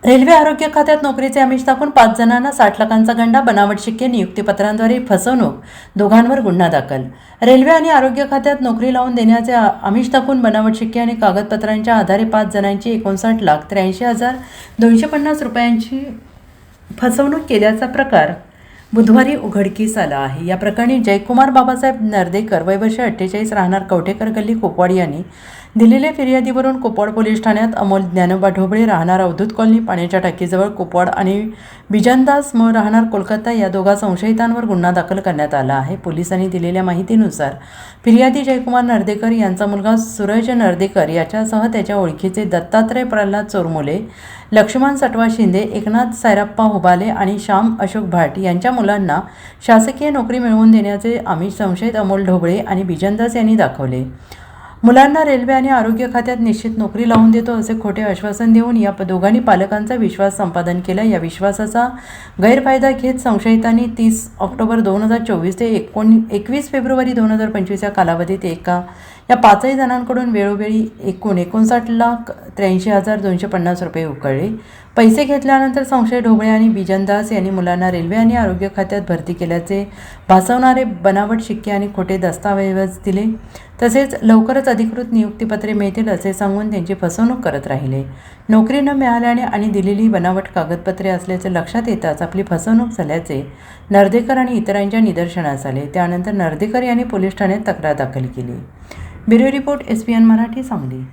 Railway आरोग्य खात्यात नोकरीचे आमिष दाखवून 5 जणांना 60 लाखांचा गंडा, बनावट शिक्के, नियुक्तीपत्रांद्वारे फसवणूक, दोघांवर गुन्हा दाखल. रेल्वे आणि आरोग्य खात्यात नोकरी लावून देण्याचे आमिष दाखवून बनावट शिक्के आणि कागदपत्रांच्या आधारे 5 जणांची 59,83,250 रुपयांची फसवणूक केल्याचा प्रकार बुधवारी उघडकीस आला आहे. या प्रकरणी जयकुमार बाबासाहेब नर्देकर, वय वर्ष 48, राहणार कवठेकर गल्ली, कुपवाड यांनी दिलेल्या फिर्यादीवरून कुपवाड पोलीस ठाण्यात अमोल ज्ञानोबा ढोबळे, राहणार अवधूत कॉलनी, पाण्याच्या टाकीजवळ, कुपवाड आणि बिजनदास म, राहणार कोलकाता या दोघा संशयितांवर गुन्हा दाखल करण्यात आला आहे. पोलिसांनी दिलेल्या माहितीनुसार फिर्यादी जयकुमार नर्देकर यांचा मुलगा सूरज नर्देकर याच्यासह त्याच्या ओळखीचे दत्तात्रय प्रल्हाद चोरमुले, लक्ष्मण सटवा शिंदे, एकनाथ सायरप्पा हुबाले आणि श्याम अशोक भाट यांच्या मुलांना शासकीय नोकरी मिळवून देण्याचे आमिष संशयित अमोल ढोबळे आणि बिजनदास यांनी दाखवले. मुलांना रेल्वे आणि आरोग्य खात्यात निश्चित नोकरी लावून देतो असे खोटे आश्वासन देऊन या दोघांनी पालकांचा विश्वास संपादन केला. या विश्वासाचा गैरफायदा घेत संशयितांनी 30 ऑक्टोबर 2024 ते 21 फेब्रुवारी 2025 या कालावधीत या 5 जणांकडून वेळोवेळी एकूण 59,83,250 रुपये उकळले. पैसे घेतल्यानंतर संशय ढोबळे आणि बिजनदास यांनी मुलांना रेल्वे आणि आरोग्य खात्यात भरती केल्याचे भासवणारे बनावट शिक्के आणि खोटे दस्तावेज दिले. तसेच लवकरच अधिकृत नियुक्तीपत्रे मिळतील असे सांगून त्यांची फसवणूक करत राहिले. नोकरी न मिळाल्याने आणि दिलेली बनावट कागदपत्रे असल्याचे लक्षात येताच आपली फसवणूक झाल्याचे नर्देकर आणि इतरांच्या निदर्शनास आले. त्यानंतर नर्देकर यांनी पोलीस ठाण्यात तक्रार दाखल केली. Bureau report, SPN Marathi, Sangli.